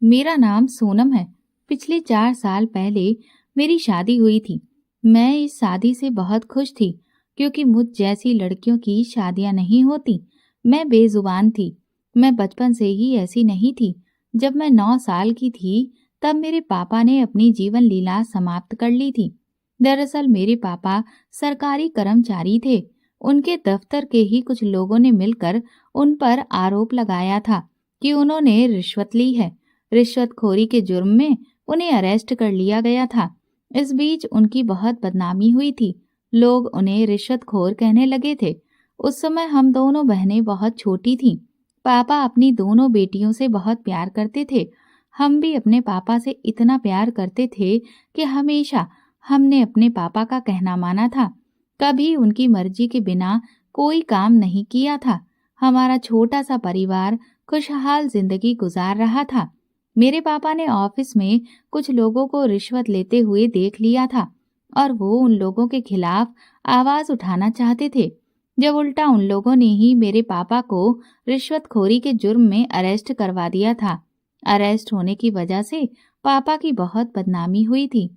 मेरा नाम सोनम है। पिछले 4 साल पहले मेरी शादी हुई थी। मैं इस शादी से बहुत खुश थी क्योंकि मुझ जैसी लड़कियों की शादियां नहीं होती। मैं बेजुबान थी। मैं बचपन से ही ऐसी नहीं थी। जब मैं 9 साल की थी तब मेरे पापा ने अपनी जीवन लीला समाप्त कर ली थी। दरअसल मेरे पापा सरकारी कर्मचारी थे। उनके दफ्तर के ही कुछ लोगों ने मिलकर उन पर आरोप लगाया था कि उन्होंने रिश्वत ली है। रिश्वतखोरी के जुर्म में उन्हें अरेस्ट कर लिया गया था। इस बीच उनकी बहुत बदनामी हुई थी। लोग उन्हें रिश्वतखोर कहने लगे थे। उस समय हम दोनों बहनें बहुत छोटी थीं। पापा अपनी दोनों बेटियों से बहुत प्यार करते थे। हम भी अपने पापा से इतना प्यार करते थे कि हमेशा हमने अपने पापा का कहना माना था। कभी उनकी मर्जी के बिना कोई काम नहीं किया था। हमारा छोटा सा परिवार खुशहाल जिंदगी गुजार रहा था। मेरे पापा ने ऑफिस में कुछ लोगों को रिश्वत लेते हुए देख लिया था और वो उन लोगों के खिलाफ आवाज उठाना चाहते थे। जब उल्टा उन लोगों ने ही मेरे पापा को रिश्वतखोरी के जुर्म में अरेस्ट करवा दिया था। अरेस्ट होने की वजह से पापा की बहुत बदनामी हुई थी।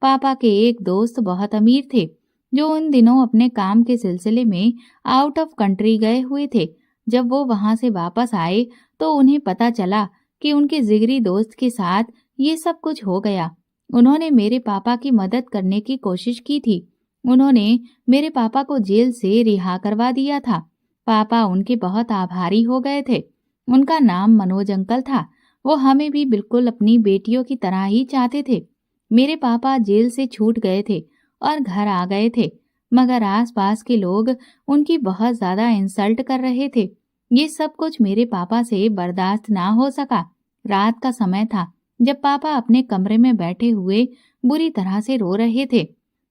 पापा के एक दोस्त बहुत अमीर थे जो उन दिनों अपने काम के सिलसिले में आउट ऑफ कंट्री गए हुए थे। जब वो वहां से वापस आए तो उन्हें पता चला कि उनके जिगरी दोस्त के साथ ये सब कुछ हो गया। उन्होंने मेरे पापा की मदद करने की कोशिश की थी। उन्होंने मेरे पापा को जेल से रिहा करवा दिया था। पापा उनके बहुत आभारी हो गए थे। उनका नाम मनोज अंकल था। वो हमें भी बिल्कुल अपनी बेटियों की तरह ही चाहते थे। मेरे पापा जेल से छूट गए थे और घर आ गए थे, मगर आसपास के लोग उनकी बहुत ज्यादा इंसल्ट कर रहे थे। ये सब कुछ मेरे पापा से बर्दाश्त ना हो सका। रात का समय था जब पापा अपने कमरे में बैठे हुए बुरी तरह से रो रहे थे।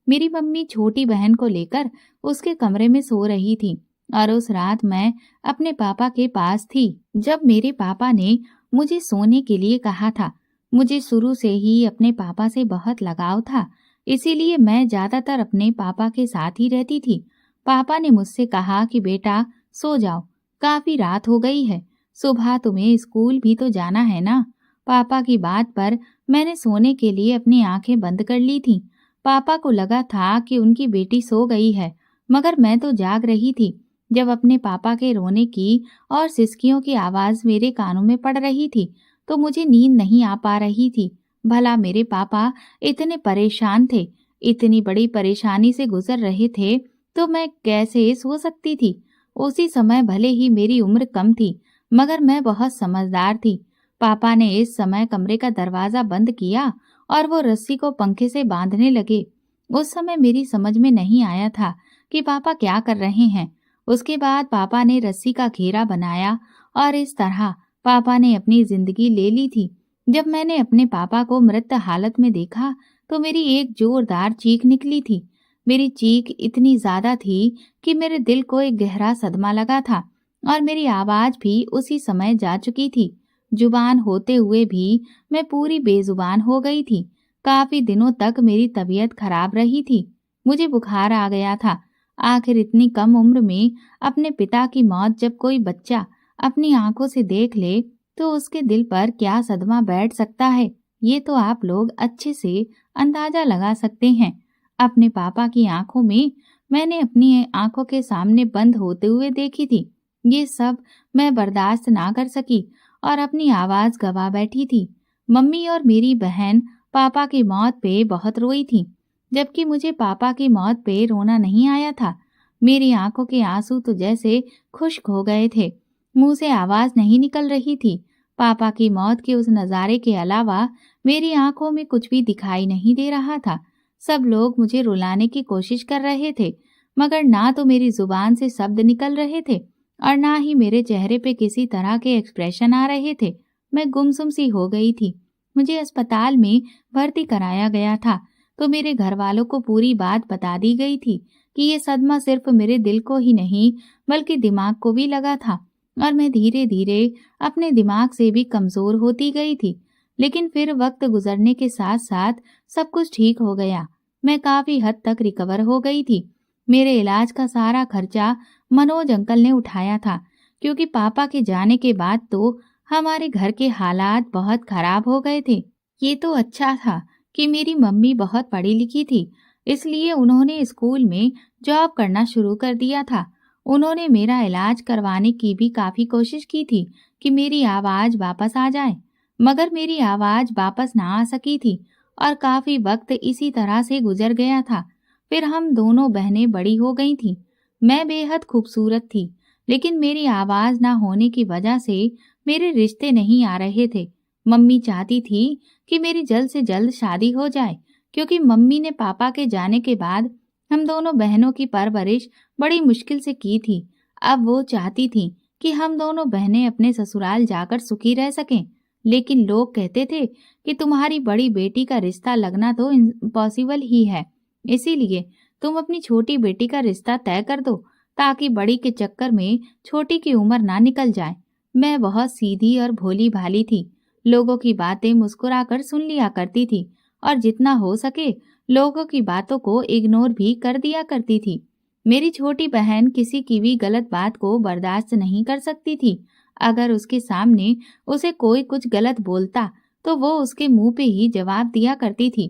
मेरी मम्मी छोटी बहन को लेकर उसके कमरे में सो रही थी और उस रात मैं अपने पापा के पास थी जब मेरे पापा ने मुझे सोने के लिए कहा था। मुझे शुरू से ही अपने पापा से बहुत लगाव था, इसीलिए मैं ज्यादातर अपने पापा के साथ ही रहती थी। पापा ने मुझसे कहा कि बेटा सो जाओ, काफी रात हो गई है, सुबह तुम्हें स्कूल भी तो जाना है ना। पापा की बात पर मैंने सोने के लिए अपनी आंखें बंद कर ली थीं। पापा को लगा था कि उनकी बेटी सो गई है, मगर मैं तो जाग रही थी। जब अपने पापा के रोने की और सिसकियों की आवाज मेरे कानों में पड़ रही थी तो मुझे नींद नहीं आ पा रही थी। भला मेरे पापा इतने परेशान थे, इतनी बड़ी परेशानी से गुजर रहे थे, तो मैं कैसे सो सकती थी। उसी समय भले ही मेरी उम्र कम थी, मगर मैं बहुत समझदार थी। पापा ने इस समय कमरे का दरवाजा बंद किया और वो रस्सी को पंखे से बांधने लगे। उस समय मेरी समझ में नहीं आया था कि पापा क्या कर रहे हैं। उसके बाद पापा ने रस्सी का घेरा बनाया और इस तरह पापा ने अपनी जिंदगी ले ली थी। जब मैंने अपने पापा को मृत हालत में देखा तो मेरी एक जोरदार चीख निकली थी। मेरी चीख इतनी ज्यादा थी कि मेरे दिल को एक गहरा सदमा लगा था और मेरी आवाज भी उसी समय जा चुकी थी। जुबान होते हुए भी मैं पूरी बेजुबान हो गई थी। काफी दिनों तक मेरी तबीयत खराब रही थी। मुझे बुखार आ गया था। आखिर इतनी कम उम्र में अपने पिता की मौत जब कोई बच्चा अपनी आंखों से देख ले तो उसके दिल पर क्या सदमा बैठ सकता है, ये तो आप लोग अच्छे से अंदाजा लगा सकते हैं। अपने पापा की आंखों में मैंने अपनी आंखों के सामने बंद होते हुए देखी थी। ये सब मैं बर्दाश्त ना कर सकी और अपनी आवाज गवा बैठी थी। मम्मी और मेरी बहन पापा की मौत पे बहुत रोई थी, जबकि मुझे पापा की मौत पे रोना नहीं आया था। मेरी आंखों के आंसू तो जैसे खुश्क हो गए थे, मुंह से आवाज नहीं निकल रही थी। पापा की मौत के उस नजारे के अलावा मेरी आंखों में कुछ भी दिखाई नहीं दे रहा था। सब लोग मुझे रुलाने की कोशिश कर रहे थे, मगर ना तो मेरी जुबान से शब्द निकल रहे थे और ना ही मेरे चेहरे पे किसी तरह के एक्सप्रेशन आ रहे थे। मैं गुमसुम सी हो गई थी। मुझे अस्पताल में भर्ती कराया गया था तो मेरे घर वालों को पूरी बात बता दी गई थी कि ये सदमा सिर्फ मेरे दिल को ही नहीं बल्कि दिमाग को भी लगा था और मैं धीरे धीरे अपने दिमाग से भी कमजोर होती गई थी। लेकिन फिर वक्त गुजरने के साथ साथ सब कुछ ठीक हो गया। मैं काफी हद तक रिकवर हो गई थी। मेरे इलाज का सारा खर्चा मनोज अंकल ने उठाया था, क्योंकि पापा के जाने के बाद तो हमारे घर के हालात बहुत खराब हो गए थे। ये तो अच्छा था कि मेरी मम्मी बहुत पढ़ी लिखी थी, इसलिए उन्होंने स्कूल में जॉब करना शुरू कर दिया था। उन्होंने मेरा इलाज करवाने की भी काफ़ी कोशिश की थी कि मेरी आवाज़ वापस आ जाए, मगर मेरी आवाज़ वापस ना आ सकी थी और काफ़ी वक्त इसी तरह से गुजर गया था। फिर हम दोनों बहनें बड़ी हो गई थीं। मैं बेहद खूबसूरत थी, लेकिन मेरी आवाज़ ना होने की वजह से मेरे रिश्ते नहीं आ रहे थे। मम्मी चाहती थी कि मेरी जल्द से जल्द शादी हो जाए, क्योंकि मम्मी ने पापा के जाने के बाद हम दोनों बहनों की परवरिश बड़ी मुश्किल से की थी। अब वो चाहती थी कि हम दोनों बहनें अपने ससुराल जाकर सुखी रह सकें, लेकिन लोग कहते थे कि तुम्हारी बड़ी बेटी का रिश्ता लगना तो इम्पॉसिबल ही है, इसीलिए तुम अपनी छोटी बेटी का रिश्ता तय कर दो, ताकि बड़ी के चक्कर में छोटी की उम्र ना निकल जाए। मैं बहुत सीधी और भोली भाली थी, लोगों की बातें मुस्कुराकर सुन लिया करती थी और जितना हो सके लोगों की बातों को इग्नोर भी कर दिया करती थी। मेरी छोटी बहन किसी की भी गलत बात को बर्दाश्त नहीं कर सकती थी। अगर उसके सामने उसे कोई कुछ गलत बोलता तो वो उसके मुंह पे ही जवाब दिया करती थी।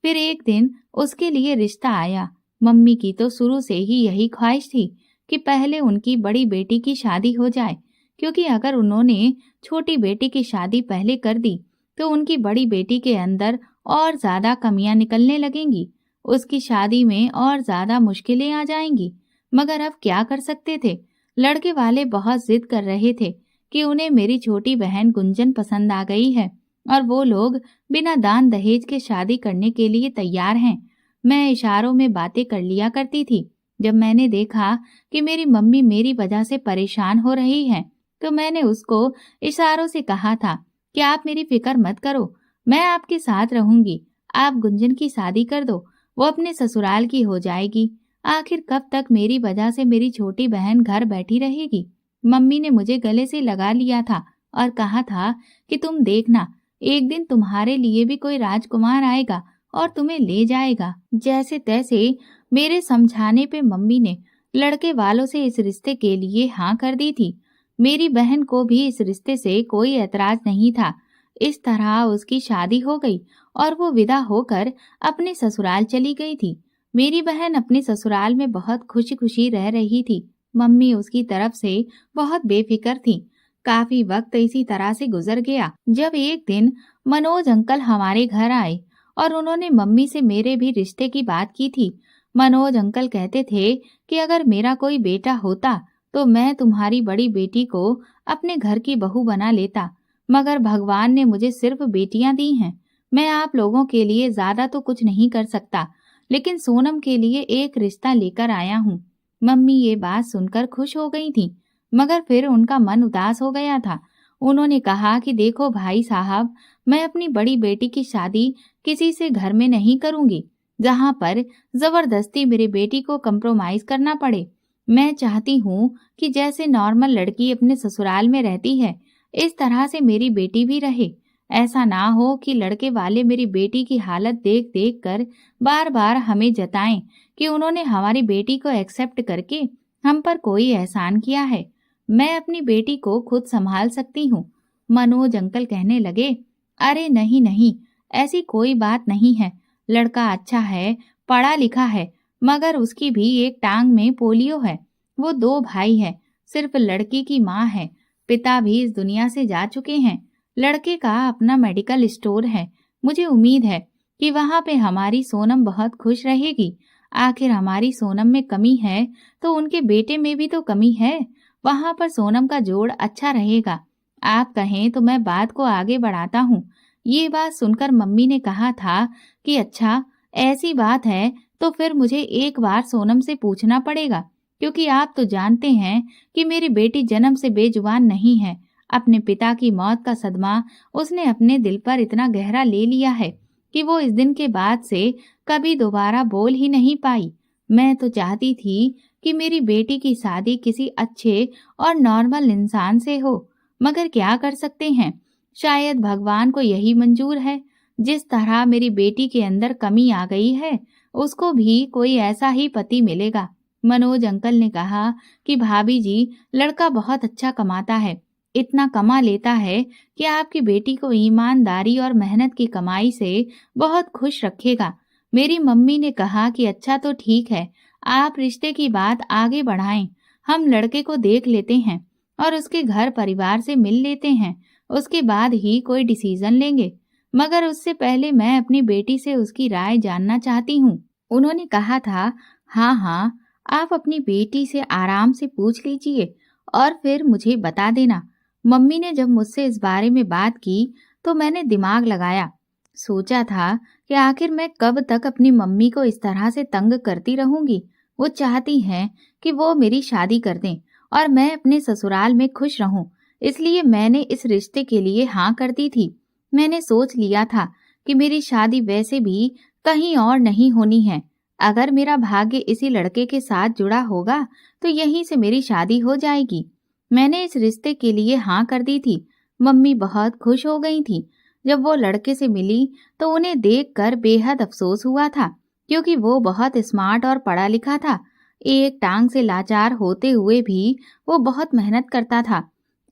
फिर एक दिन उसके लिए रिश्ता आया। मम्मी की तो शुरू से ही यही ख्वाहिश थी कि पहले उनकी बड़ी बेटी की शादी हो जाए, क्योंकि अगर उन्होंने छोटी बेटी की शादी पहले कर दी तो उनकी बड़ी बेटी के अंदर और ज्यादा कमियां निकलने लगेंगी, उसकी शादी में और ज्यादा मुश्किलें आ जाएंगी। मगर अब क्या कर सकते थे? लड़के वाले बहुत जिद कर रहे थे कि उन्हें मेरी छोटी बहन गुंजन पसंद आ गई है और वो लोग बिना दान दहेज के शादी करने के लिए तैयार हैं। मैं इशारों में बातें कर लिया करती थी। जब मैंने देखा कि मेरी मम्मी मेरी वजह से परेशान हो रही है, तो मैंने उसको इशारों से कहा था कि आप मेरी फिक्र मत करो, मैं आपके साथ रहूंगी। आप गुंजन की शादी कर दो, वो अपने ससुराल की हो जाएगी। आखिर कब तक मेरी वजह से मेरी छोटी बहन घर बैठी रहेगी? मम्मी ने मुझे गले से लगा लिया था और कहा था कि तुम देखना, एक दिन तुम्हारे लिए भी कोई राजकुमार आएगा और तुम्हें ले जाएगा। जैसे तैसे मेरे समझाने पे मम्मी ने लड़के वालों से इस रिश्ते के लिए हाँ कर दी थी। मेरी बहन को भी इस रिश्ते से कोई ऐतराज नहीं था। इस तरह उसकी शादी हो गई और वो विदा होकर अपने ससुराल चली गई थी। मेरी बहन अपने ससुराल में बहुत खुशी खुशी रह रही थी। मम्मी उसकी तरफ से बहुत बेफिक्र थी। काफी वक्त इसी तरह से गुजर गया, जब एक दिन मनोज अंकल हमारे घर आए और उन्होंने मम्मी से मेरे भी रिश्ते की बात की थी। मनोज अंकल कहते थे कि अगर मेरा कोई बेटा होता तो मैं तुम्हारी बड़ी बेटी को अपने घर की बहू बना लेता, मगर भगवान ने मुझे सिर्फ बेटियां दी हैं। मैं आप लोगों के लिए ज्यादा तो कुछ नहीं कर सकता, लेकिन सोनम के लिए एक रिश्ता लेकर आया हूँ। मम्मी ये बात सुनकर खुश हो गई थी, मगर फिर उनका मन उदास हो गया था। उन्होंने कहा कि देखो भाई साहब, मैं अपनी बड़ी बेटी की शादी किसी से घर में नहीं करूंगी जहां पर जबरदस्ती मेरी बेटी को कंप्रोमाइज करना पड़े। मैं चाहती हूँ कि जैसे नॉर्मल लड़की अपने ससुराल में रहती है, इस तरह से मेरी बेटी भी रहे। ऐसा ना हो कि लड़के वाले मेरी बेटी की हालत देख देख कर बार बार हमें जताएं कि उन्होंने हमारी बेटी को एक्सेप्ट करके हम पर कोई एहसान किया है। मैं अपनी बेटी को खुद संभाल सकती हूँ। मनोज अंकल कहने लगे, अरे नहीं नहीं, ऐसी कोई बात नहीं है। लड़का अच्छा है, पढ़ा लिखा है, मगर उसकी भी एक टांग में पोलियो है। वो 2 भाई है, सिर्फ लड़की की माँ है। पिता भी इस दुनिया से जा चुके हैं। लड़के का अपना मेडिकल स्टोर है। मुझे उम्मीद है कि वहाँ पे हमारी सोनम बहुत खुश रहेगी। आखिर हमारी सोनम में कमी है तो उनके बेटे में भी तो कमी है। वहाँ पर सोनम का जोड़ अच्छा रहेगा। आप कहें तो मैं बात को आगे बढ़ाता हूँ। ये बात सुनकर मम्मी ने कहा था कि अच्छा, ऐसी बात है तो फिर मुझे एक बार सोनम से पूछना पड़ेगा, क्योंकि आप तो जानते हैं कि मेरी बेटी जन्म से बेजुबान नहीं है। अपने पिता की मौत का सदमा उसने अपने दिल पर इतना गहरा ले लिया है कि वो इस दिन के बाद से कभी दोबारा बोल ही नहीं पाई। मैं तो चाहती थी कि मेरी बेटी की शादी किसी अच्छे और नॉर्मल इंसान से हो, मगर क्या कर सकते हैं, शायद भगवान को यही मंजूर है। जिस तरह मेरी बेटी के अंदर कमी आ गई है, उसको भी कोई ऐसा ही पति मिलेगा। मनोज अंकल ने कहा कि भाभी जी, लड़का बहुत अच्छा कमाता है, इतना कमा लेता है कि आपकी बेटी को ईमानदारी और मेहनत की कमाई से बहुत खुश रखेगा। मेरी मम्मी ने कहा कि अच्छा तो ठीक है, आप रिश्ते की बात आगे बढ़ाएं। हम लड़के को देख लेते हैं और उसके घर परिवार से मिल लेते हैं। उसके बाद ही कोई डिसीजन लेंगे। मगर उससे पहले मैं अपनी बेटी से उसकी राय जानना चाहती हूँ। उन्होंने कहा था, हाँ हाँ, आप अपनी बेटी से आराम से पूछ लीजिए और फिर मुझे बता देना। मम्मी ने जब मुझसे इस बारे में बात की तो मैंने दिमाग लगाया। सोचा था कि आखिर मैं कब तक अपनी मम्मी को इस तरह से तंग करती रहूंगी। वो चाहती हैं कि वो मेरी शादी कर दें और मैं अपने ससुराल में खुश रहूं। इसलिए मैंने इस रिश्ते के लिए हाँ कर दी थी। मैंने सोच लिया था कि मेरी शादी वैसे भी कहीं और नहीं होनी है। अगर मेरा भाग्य इसी लड़के के साथ जुड़ा होगा तो यहीं से मेरी शादी हो जाएगी। मैंने इस रिश्ते के लिए हाँ कर दी थी। मम्मी बहुत खुश हो गई थी। जब वो लड़के से मिली तो उन्हें देखकर बेहद अफसोस हुआ था, क्योंकि वो बहुत स्मार्ट और पढ़ा लिखा था। एक टांग से लाचार होते हुए भी वो बहुत मेहनत करता था।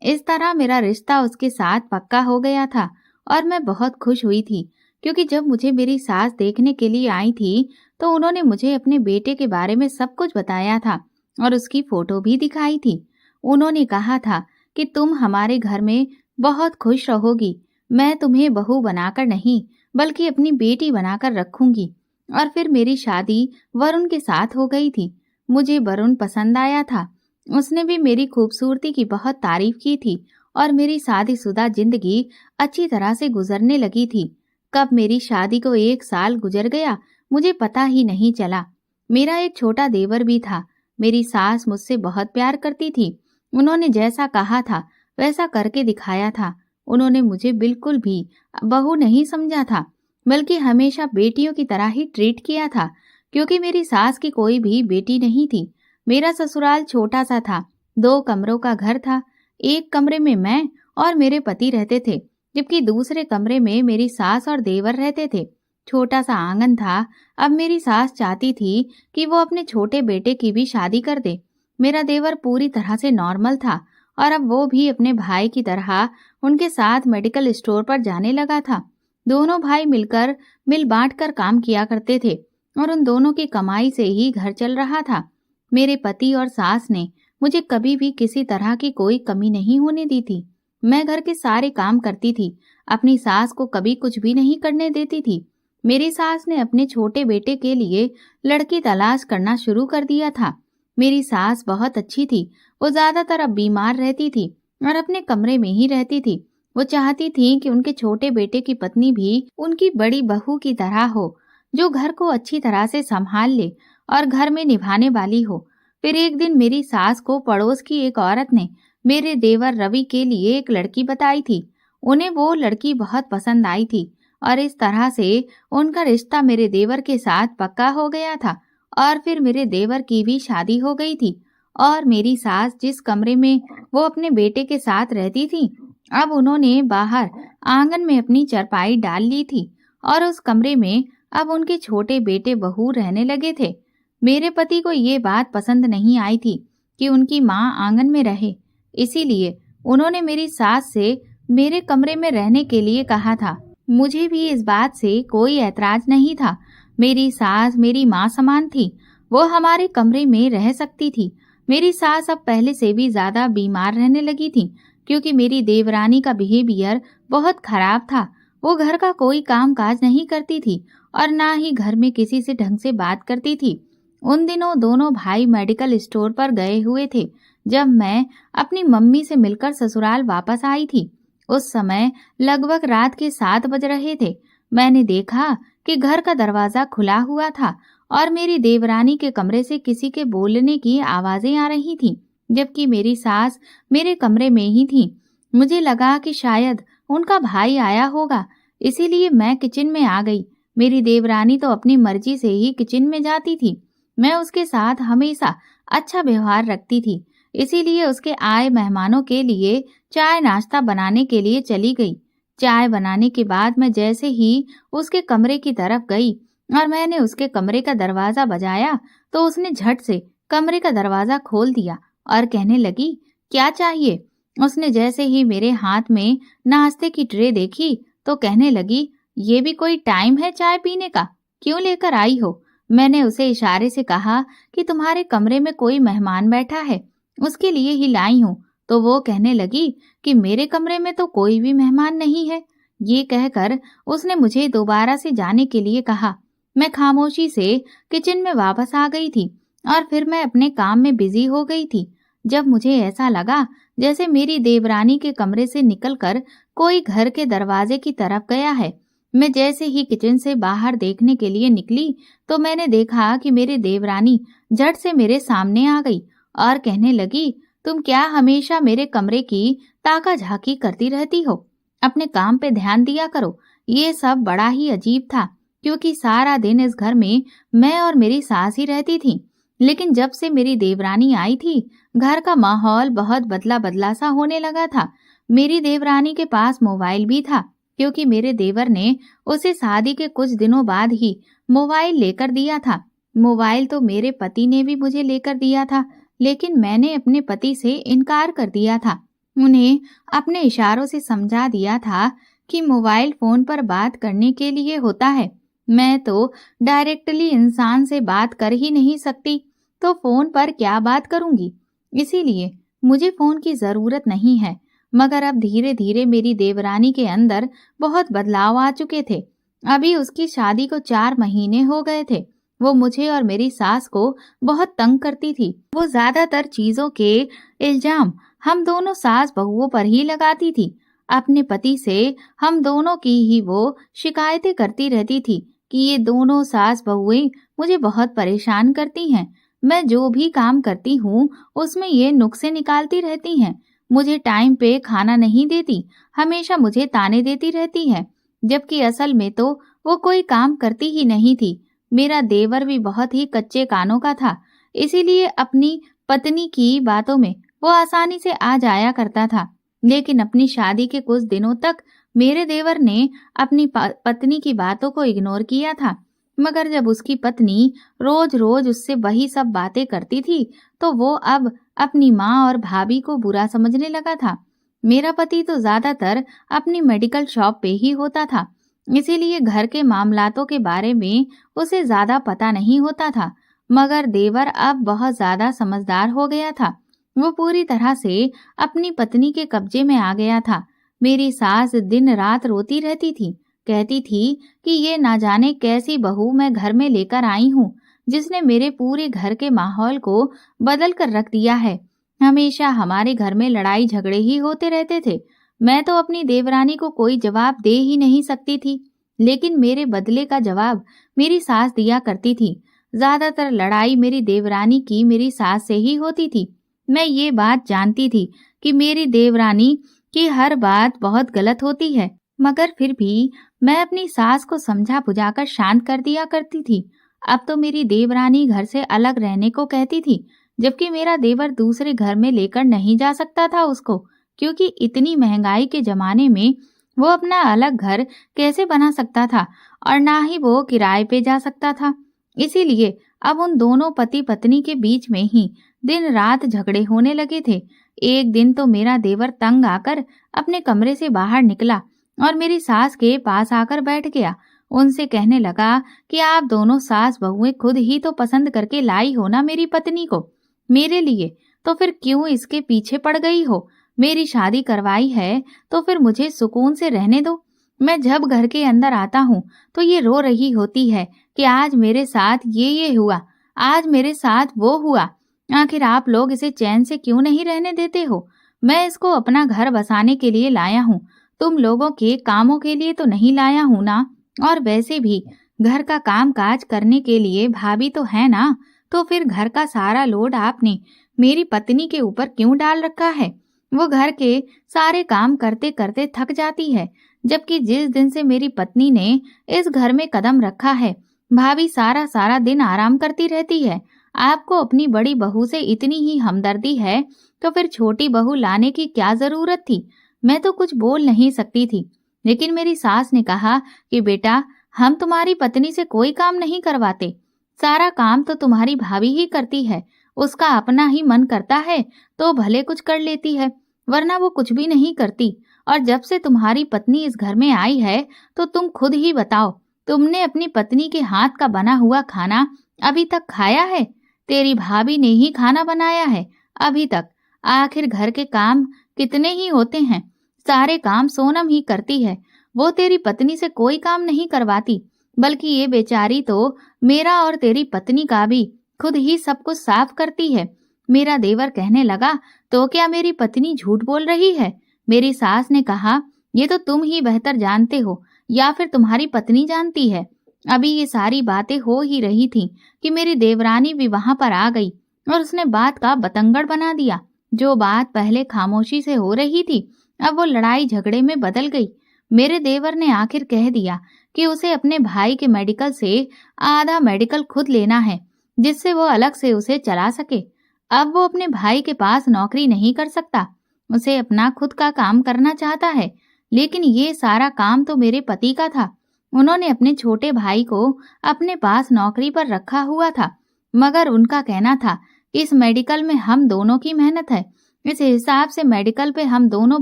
इस तरह मेरा रिश्ता उसके साथ पक्का हो गया था और मैं बहुत खुश हुई थी, क्योंकि जब मुझे मेरी सास देखने के लिए आई थी तो उन्होंने मुझे अपने बेटे के बारे में सब कुछ बताया था और उसकी फोटो भी दिखाई थी। उन्होंने कहा था कि तुम हमारे घर में बहुत खुश रहोगी। मैं तुम्हें बहू बनाकर नहीं बल्कि अपनी बेटी बनाकर रखूंगी। और फिर मेरी शादी वरुण के साथ हो गई थी। मुझे वरुण पसंद आया था। उसने भी मेरी खूबसूरती की बहुत तारीफ की थी और मेरी शादीशुदा जिंदगी अच्छी तरह से गुजरने लगी थी। कब मेरी शादी को 1 साल गुजर गया मुझे पता ही नहीं चला। मेरा एक छोटा देवर भी था। मेरी सास मुझसे बहुत प्यार करती थी। उन्होंने जैसा कहा था वैसा करके दिखाया था। उन्होंने मुझे बिल्कुल भी बहू नहीं समझा था, बल्कि हमेशा बेटियों की तरह ही ट्रीट किया था, क्योंकि मेरी सास की कोई भी बेटी नहीं थी। मेरा ससुराल छोटा सा था। 2 कमरों का घर था। एक कमरे में मैं और मेरे पति रहते थे, जबकि दूसरे कमरे में मेरी सास और देवर रहते थे। छोटा सा आंगन था। अब मेरी सास चाहती थी कि वो अपने छोटे बेटे की भी शादी कर दे। मेरा देवर पूरी तरह से नॉर्मल था और अब वो भी अपने भाई की तरह उनके साथ मेडिकल स्टोर पर जाने लगा था। दोनों भाई मिलकर मिल बांट कर काम किया करते थे और उन दोनों की कमाई से ही घर चल रहा था। मेरे पति और सास ने मुझे कभी भी किसी तरह की कोई कमी नहीं होने दी थी। मैं घर के सारे काम करती थी। अपनी सास को कभी कुछ भी नहीं करने देती थी। मेरी सास ने अपने छोटे बेटे के लिए लड़की तलाश करना शुरू कर दिया था। मेरी सास बहुत अच्छी थी। वो ज्यादातर अब बीमार रहती थी और अपने कमरे में ही रहती थी। वो चाहती थी कि उनके छोटे बेटे की पत्नी भी उनकी बड़ी बहू की तरह हो, जो घर को अच्छी तरह से संभाल ले और घर में निभाने वाली हो। फिर एक दिन मेरी सास को पड़ोस की एक औरत ने मेरे देवर रवि के लिए एक लड़की बताई थी। उन्हें वो लड़की बहुत पसंद आई थी और इस तरह से उनका रिश्ता मेरे देवर के साथ पक्का हो गया था। और फिर मेरे देवर की भी शादी हो गई थी और मेरी सास जिस कमरे में वो अपने बेटे के साथ रहती थी, अब उन्होंने बाहर आंगन में अपनी चारपाई डाल ली थी और उस कमरे में अब उनके छोटे बेटे बहू रहने लगे थे। मेरे पति को ये बात पसंद नहीं आई थी कि उनकी माँ आंगन में रहे, इसीलिए उन्होंने मेरी सास से मेरे कमरे में रहने के लिए कहा था। मुझे भी इस बात से कोई ऐतराज नहीं था। मेरी सास मेरी माँ समान थी। वो हमारे कमरे में रह सकती थी। मेरी सास अब पहले से भी ज्यादा बीमार रहने लगी थी, क्योंकि मेरी देवरानी का बिहेवियर बहुत खराब था। वो घर का कोई काम काज नहीं करती थी और ना ही घर में किसी से ढंग से बात करती थी। उन दिनों दोनों भाई मेडिकल स्टोर पर गए हुए थे जब मैं अपनी मम्मी से मिलकर ससुराल वापस आई थी। उस समय लगभग रात के 7 बज रहे थे। मैंने देखा कि घर का दरवाजा खुला हुआ था और मेरी देवरानी के कमरे से किसी के बोलने की आवाजें आ रही थीं, जबकि मेरी सास मेरे कमरे में ही थी। मुझे लगा कि शायद उनका भाई आया होगा, इसीलिए मैं किचन में आ गई। मेरी देवरानी तो अपनी मर्जी से ही किचन में जाती थी। मैं उसके साथ हमेशा अच्छा व्यवहार रखती थी, इसीलिए उसके आए मेहमानों के लिए चाय नाश्ता बनाने के लिए चली गई। चाय बनाने के बाद मैं जैसे ही उसके कमरे की तरफ गई और मैंने उसके कमरे का दरवाजा बजाया तो उसने झट से कमरे का दरवाजा खोल दिया और कहने लगी, क्या चाहिए? उसने जैसे ही मेरे हाथ में नाश्ते की ट्रे देखी तो कहने लगी, ये भी कोई टाइम है चाय पीने का? क्यों लेकर आई हो? मैंने उसे इशारे से कहा कि तुम्हारे कमरे में कोई मेहमान बैठा है, उसके लिए ही लाई हूँ। तो वो कहने लगी कि मेरे कमरे में तो कोई भी मेहमान नहीं है। ये कहकर उसने मुझे दोबारा से जाने के लिए कहा। मैं खामोशी से किचन में वापस आ गई थी और फिर मैं अपने काम में बिजी हो गई थी। जब मुझे ऐसा लगा जैसे मेरी देवरानी के कमरे से निकलकर कोई घर के दरवाजे की तरफ गया है, मैं जैसे ही किचन से बाहर देखने के लिए निकली तो मैंने देखा कि मेरी देवरानी झट से मेरे सामने आ गई और कहने लगी, तुम क्या हमेशा मेरे कमरे की ताका झाकी करती रहती हो? अपने काम पे ध्यान दिया करो। ये सब बड़ा ही अजीब था क्योंकि सारा दिन इस घर में मैं और मेरी सास ही रहती थी। लेकिन जब से मेरी देवरानी आई थी, घर का माहौल बहुत बदला बदला सा होने लगा था। मेरी देवरानी के पास मोबाइल भी था क्योंकि मेरे देवर ने उसे शादी के कुछ दिनों बाद ही मोबाइल लेकर दिया था। मोबाइल तो मेरे पति ने भी मुझे लेकर दिया था, लेकिन मैंने अपने पति से इनकार कर दिया था। उन्हें अपने इशारों से समझा दिया था कि मोबाइल फोन पर बात करने के लिए होता है। मैं तो डायरेक्टली इंसान से बात कर ही नहीं सकती, तो फोन पर क्या बात करूंगी? इसीलिए मुझे फोन की जरूरत नहीं है। मगर अब धीरे धीरे मेरी देवरानी के अंदर बहुत बदलाव आ चुके थे। अभी उसकी शादी को 4 महीने हो गए थे। वो मुझे और मेरी सास को बहुत तंग करती थी। वो ज्यादातर चीजों के इल्जाम हम दोनों सास बहुओं पर ही लगाती थी। अपने पति से हम दोनों की ही वो शिकायतें करती रहती थी कि ये दोनों सास बहुएं मुझे बहुत परेशान करती हैं। मैं जो भी काम करती हूँ उसमें ये नुक्से निकालती रहती हैं। मुझे टाइम पे खाना नहीं देती, हमेशा मुझे ताने देती रहती है, जबकि असल में तो वो कोई काम करती ही नहीं थी। मेरा देवर भी बहुत ही कच्चे कानों का था, इसीलिए अपनी पत्नी की बातों में वो आसानी से आ जाया करता था। लेकिन अपनी शादी के कुछ दिनों तक मेरे देवर ने अपनी पत्नी की बातों को इग्नोर किया था। मगर जब उसकी पत्नी रोज रोज उससे वही सब बातें करती थी, तो वो अब अपनी माँ और भाभी को बुरा समझने लगा था। मेरा पति तो ज्यादातर अपनी मेडिकल शॉप पे ही होता था, इसीलिए घर के मामलातों के बारे में उसे ज्यादा पता नहीं होता था। मगर देवर अब बहुत ज्यादा समझदार हो गया था। वो पूरी तरह से अपनी पत्नी के कब्जे में आ गया था। मेरी सास दिन रात रोती रहती थी, कहती थी कि ये ना जाने कैसी बहू मैं घर में लेकर आई हूँ, जिसने मेरे पूरे घर के माहौल को बदल कर रख दिया है। हमेशा हमारे घर में लड़ाई झगड़े ही होते रहते थे। मैं तो अपनी देवरानी को कोई जवाब दे ही नहीं सकती थी, लेकिन मेरे बदले का जवाब मेरी सास दिया करती थी। ज्यादातर लड़ाई मेरी देवरानी की मेरी सास से ही होती थी। मैं ये बात जानती थी कि मेरी देवरानी की हर बात बहुत गलत होती है, मगर फिर भी मैं अपनी सास को समझा बुझाकर शांत कर दिया करती थी। अब तो मेरी देवरानी घर से अलग रहने को कहती थी, जबकि मेरा देवर दूसरे घर में लेकर नहीं जा सकता था उसको, क्योंकि इतनी महंगाई के जमाने में वो अपना अलग घर कैसे बना सकता था और ना ही वो किराए पे जा सकता था। इसीलिए अब उन दोनों पति पत्नी के बीच में ही दिन रात झगड़े होने लगे थे। एक दिन तो मेरा देवर तंग आकर अपने कमरे से बाहर निकला और मेरी सास के पास आकर बैठ गया। उनसे कहने लगा कि आप दोनों सास बहुएं खुद ही तो पसंद करके लाई हो ना मेरी पत्नी को मेरे लिए, तो फिर क्यों इसके पीछे पड़ गई हो? मेरी शादी करवाई है तो फिर मुझे सुकून से रहने दो। मैं जब घर के अंदर आता हूँ तो ये रो रही होती है कि आज मेरे साथ ये हुआ, आज मेरे साथ वो हुआ। आखिर आप लोग इसे चैन से क्यों नहीं रहने देते हो? मैं इसको अपना घर बसाने के लिए लाया हूँ, तुम लोगों के कामों के लिए तो नहीं लाया हूँ ना। और वैसे भी घर का काम काज करने के लिए भाभी तो है ना, तो फिर घर का सारा लोड आपने मेरी पत्नी के ऊपर क्यों डाल रखा है? वो घर के सारे काम करते करते थक जाती है, जबकि जिस दिन से मेरी पत्नी ने इस घर में कदम रखा है, भाभी सारा सारा दिन आराम करती रहती है। आपको अपनी बड़ी बहू से इतनी ही हमदर्दी है तो फिर छोटी बहू लाने की क्या जरूरत थी? मैं तो कुछ बोल नहीं सकती थी, लेकिन मेरी सास ने कहा कि बेटा, हम तुम्हारी पत्नी से कोई काम नहीं करवाते, सारा काम तो तुम्हारी भाभी ही करती है। उसका अपना ही मन करता है तो भले कुछ कर लेती है, वरना वो कुछ भी नहीं करती। और जब से तुम्हारी पत्नी इस घर में आई है, तो तुम खुद ही बताओ, तुमने अपनी पत्नी के हाथ का बना हुआ खाना अभी तक खाया है? तेरी भाभी ने ही खाना बनाया है अभी तक। आखिर घर के काम कितने ही होते हैं, सारे काम सोनम ही करती है। वो तेरी पत्नी से कोई काम नहीं करवाती, बल्कि ये बेचारी तो मेरा और तेरी पत्नी का भी खुद ही सब कुछ साफ करती है। मेरा देवर कहने लगा, तो क्या मेरी पत्नी झूठ बोल रही है? मेरी सास ने कहा, ये तो तुम ही बेहतर जानते हो, या फिर तुम्हारी पत्नी जानती है। अभी ये सारी बातें हो ही रही थी कि मेरी देवरानी भी वहां पर आ गई और उसने बात का बतंगड़ बना दिया। जो बात पहले खामोशी से हो रही थी, अब वो लड़ाई झगड़े में बदल गई। मेरे देवर ने आखिर कह दिया कि उसे अपने भाई के मेडिकल से आधा मेडिकल खुद लेना है, जिससे वो अलग से उसे चला सके। अब वो अपने भाई के पास नौकरी नहीं कर सकता, उसे अपना खुद का काम करना चाहता है। लेकिन ये सारा काम तो मेरे पति का था। उन्होंने अपने छोटे भाई को अपने पास नौकरी पर रखा हुआ था, मगर उनका कहना था कि इस मेडिकल में हम दोनों की मेहनत है, इस हिसाब से मेडिकल पे हम दोनों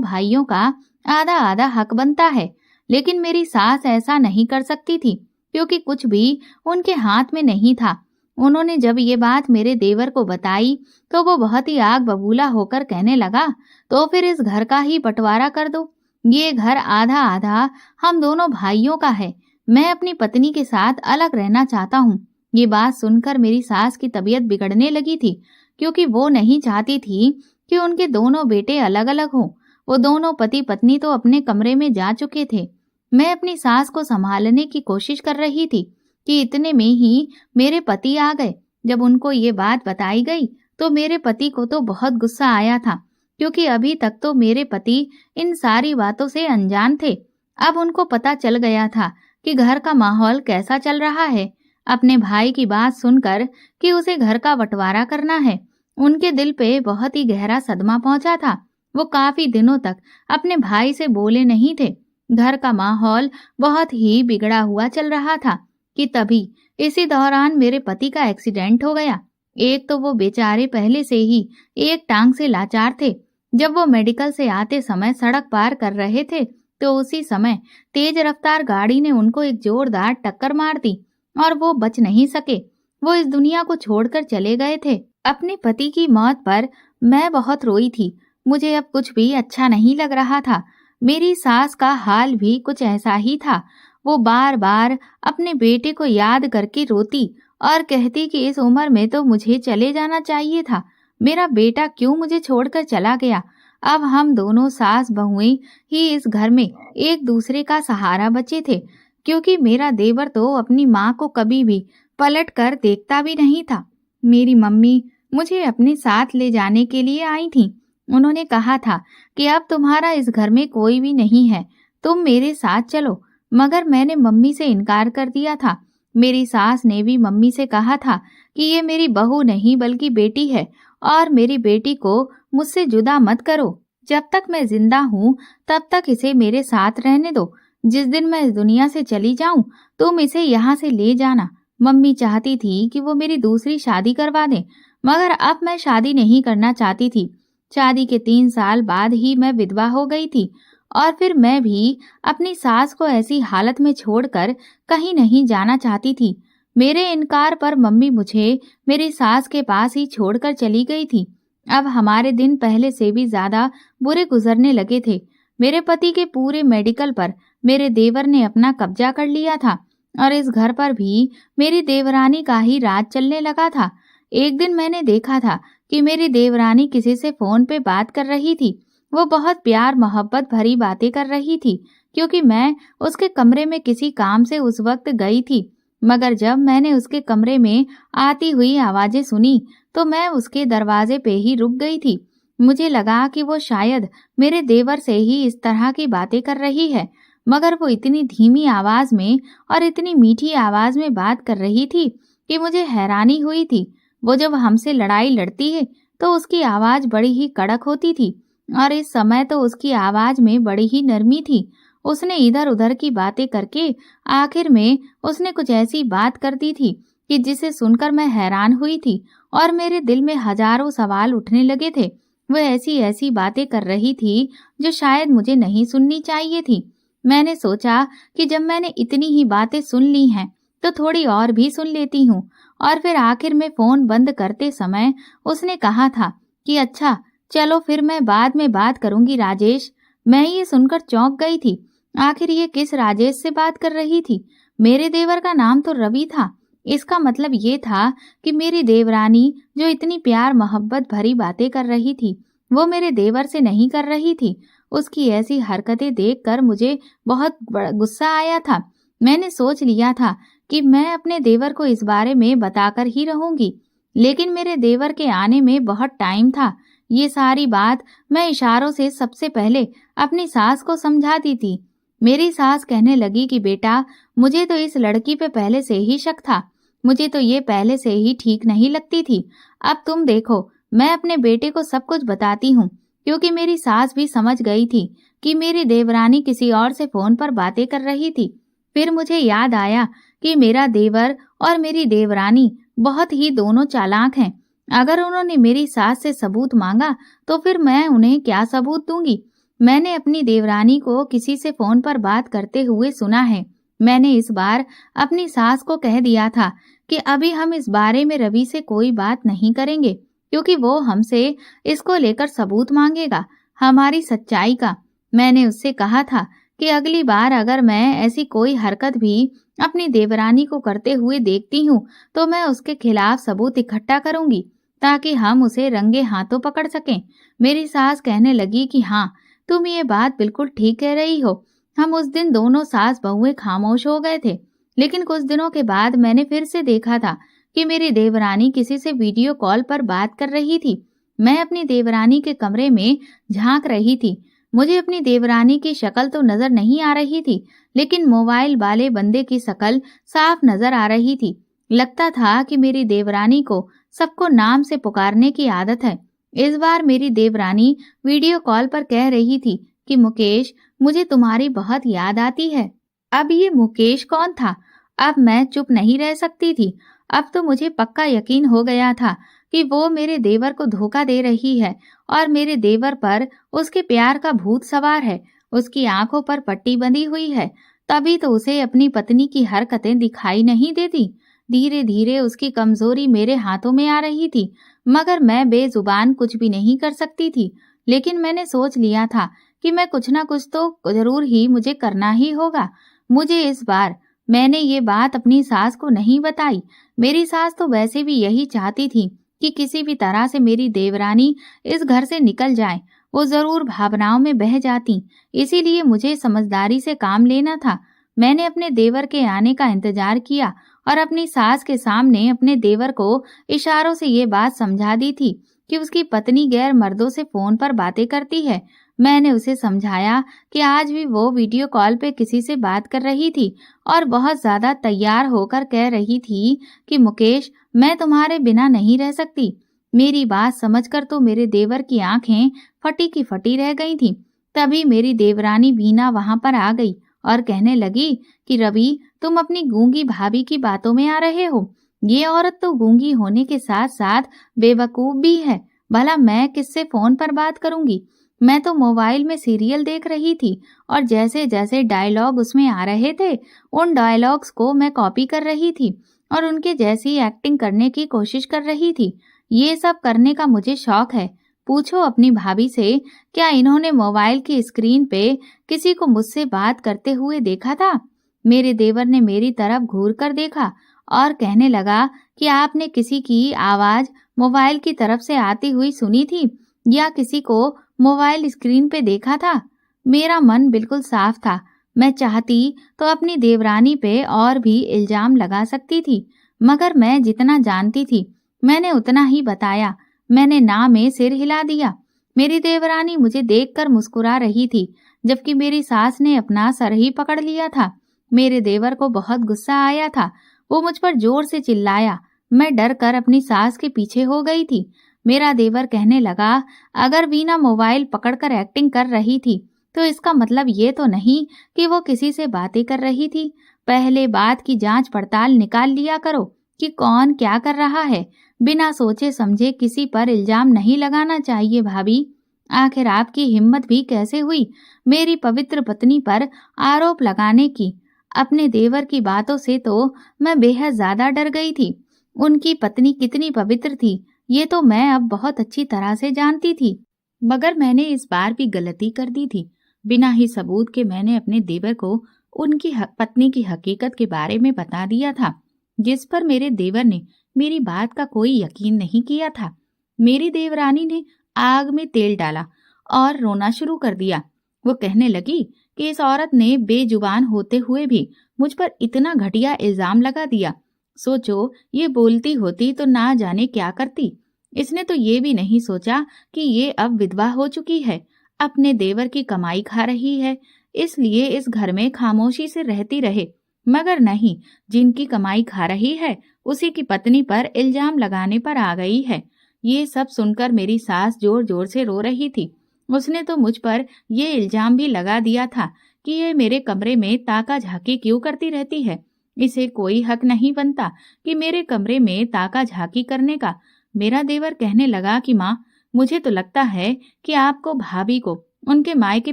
भाइयों का आधा आधा हक बनता है। लेकिन मेरी सास ऐसा नहीं कर सकती थी, क्योंकि कुछ भी उनके हाथ में नहीं था। उन्होंने जब ये बात मेरे देवर को बताई, तो वो बहुत ही आग बबूला होकर कहने लगा, तो फिर इस घर का ही बंटवारा कर दो। ये घर आधा आधा हम दोनों भाइयों का है। मैं अपनी पत्नी के साथ अलग रहना चाहता हूँ। ये बात सुनकर मेरी सास की तबीयत बिगड़ने लगी थी, क्योंकि वो नहीं चाहती थी कि उनके दोनों बेटे अलग अलग हों। वो दोनों पति पत्नी तो अपने कमरे में जा चुके थे। मैं अपनी सास को संभालने की कोशिश कर रही थी कि इतने में ही मेरे पति आ गए। जब उनको ये बात बताई गई, तो मेरे पति को तो बहुत गुस्सा आया था, क्योंकि अभी तक तो मेरे पति इन सारी बातों से अनजान थे। अब उनको पता चल गया था कि घर का माहौल कैसा चल रहा है। अपने भाई की बात सुनकर कि उसे घर का बंटवारा करना है, उनके दिल पे बहुत ही गहरा सदमा पहुंचा था। वो काफी दिनों तक अपने भाई से बोले नहीं थे। घर का माहौल बहुत ही बिगड़ा हुआ चल रहा था कि तभी इसी दौरान मेरे पति का एक्सीडेंट हो गया। एक तो वो बेचारे पहले से ही एक टांग से लाचार थे। जब वो मेडिकल से आते समय सड़क पार कर रहे थे, तो उसी समय तेज रफ्तार गाड़ी ने उनको एक जोरदार टक्कर मार दी और वो बच नहीं सके। वो इस दुनिया को छोड़कर चले गए थे। अपने पति की मौत पर मैं बहुत रोई थी। मुझे अब कुछ भी अच्छा नहीं लग रहा था। मेरी सास का हाल भी कुछ ऐसा ही था। वो बार बार अपने बेटे को याद करके रोती और कहती कि इस उम्र में तो मुझे चले जाना चाहिए था। मेरा बेटा क्यों मुझे छोड़कर चला गया? अब हम दोनों सास बहुएं ही इस घर में एक दूसरे का सहारा बचे थे, क्योंकि मेरा देवर तो अपनी माँ को कभी भी पलट कर देखता भी नहीं था। मेरी मम्मी मुझे अपने साथ ले जाने के लिए आई थी। उन्होंने कहा था कि अब तुम्हारा इस घर में कोई भी नहीं है, तुम मेरे साथ चलो। मगर मैंने मम्मी से इनकार कर दिया था। मेरी सास ने भी मम्मी से कहा था कि ये मेरी बहू नहीं बल्कि बेटी है, और मेरी बेटी को मुझसे जुदा मत करो। जब तक मैं जिंदा हूँ तब तक इसे मेरे साथ रहने दो। जिस दिन मैं इस दुनिया से चली जाऊं, तुम इसे यहाँ से ले जाना। मम्मी चाहती थी कि वो मेरी दूसरी शादी करवा दें, मगर अब मैं शादी नहीं करना चाहती थी। शादी के 3 साल बाद ही मैं विधवा हो गई थी, और फिर मैं भी अपनी सास को ऐसी हालत में छोड़कर कहीं नहीं जाना चाहती थी। मेरे इनकार पर मम्मी मुझे मेरी सास के पास ही छोड़कर चली गई थी। अब हमारे दिन पहले से भी ज्यादा बुरे गुजरने लगे थे। मेरे पति के पूरे मेडिकल पर मेरे देवर ने अपना कब्जा कर लिया था, और इस घर पर भी मेरी देवरानी का ही राज चलने लगा था। एक दिन मैंने देखा था कि मेरी देवरानी किसी से फोन पे बात कर रही थी। वो बहुत प्यार मोहब्बत भरी बातें कर रही थी, क्योंकि मैं उसके कमरे में किसी काम से उस वक्त गई थी। मगर जब मैंने उसके कमरे में आती हुई आवाजें सुनी, तो मैं उसके दरवाजे पे ही रुक गई थी। मुझे लगा कि वो शायद मेरे देवर से ही इस तरह की बातें कर रही है, मगर वो इतनी धीमी आवाज में और इतनी मीठी आवाज में बात कर रही थी कि मुझे हैरानी हुई थी। वो जब हमसे लड़ाई लड़ती है तो उसकी आवाज बड़ी ही कड़क होती थी, और इस समय तो उसकी आवाज में बड़ी ही नरमी थी। उसने इधर उधर की बातें करके आखिर में उसने कुछ ऐसी बात कर दी थी कि जिसे सुनकर मैं हैरान हुई थी, और मेरे दिल में हजारों सवाल उठने लगे थे। वो ऐसी ऐसी बातें कर रही थी जो शायद मुझे नहीं सुननी चाहिए थी। मैंने सोचा कि जब मैंने इतनी ही बातें सुन ली हैं तो थोड़ी और भी सुन लेती हूँ। और फिर आखिर में फोन बंद करते समय उसने कहा था कि अच्छा चलो फिर मैं बाद में बात करूंगी राजेश। मैं ये सुनकर चौंक गई थी। आखिर ये किस राजेश से बात कर रही थी? मेरे देवर का नाम तो रवि था। इसका मतलब ये था कि मेरी देवरानी जो इतनी प्यार मोहब्बत भरी बातें कर रही थी वो मेरे देवर से नहीं कर रही थी। उसकी ऐसी हरकतें देखकर मुझे बहुत बड़ा गुस्सा आया था। मैंने सोच लिया था कि मैं अपने देवर को इस बारे में बताकर ही रहूंगी, लेकिन मेरे देवर के आने में बहुत टाइम था। ये सारी बात मैं इशारों से सबसे पहले अपनी सास को समझाती थी। मेरी सास कहने लगी कि बेटा, मुझे तो इस लड़की पे पहले से ही शक था। मुझे तो ये पहले से ही ठीक नहीं लगती थी। अब तुम देखो, मैं अपने बेटे को सब कुछ बताती हूँ, क्योंकि मेरी सास भी समझ गई थी कि मेरी देवरानी किसी और से फोन पर बातें कर रही थी। फिर मुझे याद आया कि मेरा देवर और मेरी देवरानी बहुत ही दोनों चालाक हैं। अगर उन्होंने मेरी सास से सबूत मांगा तो फिर मैं उन्हें क्या सबूत दूंगी? मैंने अपनी देवरानी को किसी से फोन पर बात करते हुए सुना है। मैंने इस बार अपनी सास को कह दिया था कि अभी हम इस बारे में रवि से कोई बात नहीं करेंगे, क्योंकि वो हमसे इसको लेकर सबूत मांगेगा, हमारी सच्चाई का। मैंने उससे कहा था कि अगली बार अगर मैं ऐसी कोई हरकत भी अपनी देवरानी को करते हुए देखती हूँ तो मैं उसके खिलाफ सबूत इकट्ठा करूंगी, ताकि हम उसे रंगे हाथों पकड़ सकें। मेरी सास कहने लगी कि हाँ, तुम ये बात बिल्कुल ठीक कह रही हो। हम उस दिन दोनों सास बहुएं खामोश हो गए थे, लेकिन कुछ दिनों के बाद मैंने फिर से देखा था कि मेरी देवरानी किसी से वीडियो कॉल पर बात कर रही थी। मैं अपनी देवरानी के कमरे में झांक रही थी। मुझे अपनी देवरानी की शक्ल तो नजर नहीं आ रही थी, लेकिन मोबाइल वाले बंदे की शक्ल साफ नजर आ रही थी। लगता था कि मेरी देवरानी को सबको नाम से पुकारने की आदत है। इस बार मेरी देवरानी वीडियो कॉल पर कह रही थी कि मुकेश, मुझे तुम्हारी बहुत याद आती है। अब ये मुकेश कौन था? अब मैं चुप नहीं रह सकती थी। अब तो मुझे पक्का यकीन हो गया था कि वो मेरे देवर को धोखा दे रही है और मेरे देवर पर उसके प्यार का भूत सवार है। उसकी आंखों पर पट्टी बंधी हुई है, तभी तो उसे अपनी पत्नी की हरकतें दिखाई नहीं देती। धीरे धीरे उसकी कमजोरी मेरे हाथों में आ रही थी, मगर मैं बेजुबान कुछ भी नहीं कर सकती थी। लेकिन मैंने सोच लिया था कि मैं कुछ ना कुछ तो जरूर ही मुझे करना ही होगा। मुझे इस बार मैंने ये बात अपनी सास को नहीं बताई। मेरी सास तो वैसे भी यही चाहती थी कि किसी भी तरह से मेरी देवरानी इस घर से निकल जाए। वो जरूर भावनाओं में बह जाती, इसीलिए मुझे समझदारी से काम लेना था। मैंने अपने देवर के आने का इंतजार किया और अपनी सास के सामने अपने देवर को इशारों से ये बात समझा दी थी कि उसकी पत्नी गैर मर्दों से फोन पर बातें करती है। मैंने उसे समझाया कि आज भी वो वीडियो कॉल पे किसी से बात कर रही थी और बहुत ज्यादा तैयार होकर कह रही थी कि मुकेश, मैं तुम्हारे बिना नहीं रह सकती। मेरी बात समझकर तो मेरे देवर की आंखें फटी की फटी रह गई थीं। तभी मेरी देवरानी बीना वहां पर आ गई और कहने लगी कि रवि, तुम अपनी गूंगी भाभी की बातों में आ रहे हो। ये औरत तो गूंगी होने के साथ साथ बेवकूफ भी है। भला मैं किससे फोन पर बात करूंगी? मैं तो मोबाइल में सीरियल देख रही थी और जैसे जैसे डायलॉग उसमें आ रहे थे उन डायलॉग्स को मैं कॉपी कर रही थी और उनके जैसी एक्टिंग करने की कोशिश कर रही थी। ये सब करने का मुझे शौक है। पूछो अपनी भाभी से, क्या इन्होंने मोबाइल की स्क्रीन पे किसी को मुझसे बात करते हुए देखा था? मेरे देवर ने मेरी तरफ घूर कर देखा और कहने लगा कि आपने किसी की आवाज मोबाइल की तरफ से आती हुई सुनी थी या किसी को मोबाइल स्क्रीन पे देखा था? मेरा मन बिल्कुल साफ था। मैं चाहती तो अपनी देवरानी पे और भी इल्जाम लगा सकती थी, मगर मैं जितना जानती थी मैंने उतना ही बताया। मैंने ना में सिर हिला दिया। मेरी देवरानी मुझे देखकर मुस्कुरा रही थी, जबकि मेरी सास ने अपना सर ही पकड़ लिया था। मेरे देवर को बहुत गुस्सा आया था। वो मुझ पर जोर से चिल्लाया। मैं डर कर अपनी सास के पीछे हो गई थी। मेरा देवर कहने लगा, अगर वीना मोबाइल पकड़कर एक्टिंग कर रही थी तो इसका मतलब ये तो नहीं कि वो किसी से बातें कर रही थी। पहले बात की जांच पड़ताल निकाल लिया करो कि कौन क्या कर रहा है। बिना सोचे समझे किसी पर इल्जाम नहीं लगाना चाहिए भाभी। आखिर आपकी हिम्मत भी कैसे हुई मेरी पवित्र पत्नी पर आरोप लगाने की? अपने देवर की बातों से तो मैं बेहद ज्यादा डर गई थी। उनकी पत्नी कितनी पवित्र थी ये तो मैं अब बहुत अच्छी तरह से जानती थी। मगर मैंने इस बार भी गलती कर दी थी। बिना ही सबूत के मैंने अपने देवर को उनकी पत्नी की हकीकत के बारे में बता दिया था, जिस पर मेरे देवर ने मेरी बात का कोई यकीन नहीं किया था। मेरी देवरानी ने आग में तेल डाला और रोना शुरू कर दिया। वो कहने लगी कि इस औरत ने बेजुबान होते हुए भी मुझ पर इतना घटिया इल्जाम लगा दिया। सोचो, ये बोलती होती तो ना जाने क्या करती। इसने तो ये भी नहीं सोचा कि ये अब विधवा हो चुकी है, अपने देवर की कमाई खा रही है, इसलिए इस घर में खामोशी से रहती रहे। मगर नहीं, जिनकी कमाई खा रही है उसी की पत्नी पर इल्जाम लगाने पर आ गई है। ये सब सुनकर मेरी सास जोर जोर से रो रही थी। उसने तो मुझ पर ये इल्जाम भी लगा दिया था कि ये मेरे कमरे में ताका झाकी क्यों करती रहती है। इसे कोई हक नहीं बनता कि मेरे कमरे में ताका झाकी करने का। मेरा देवर कहने लगा कि माँ, मुझे तो लगता है कि आपको भाभी को उनके मायके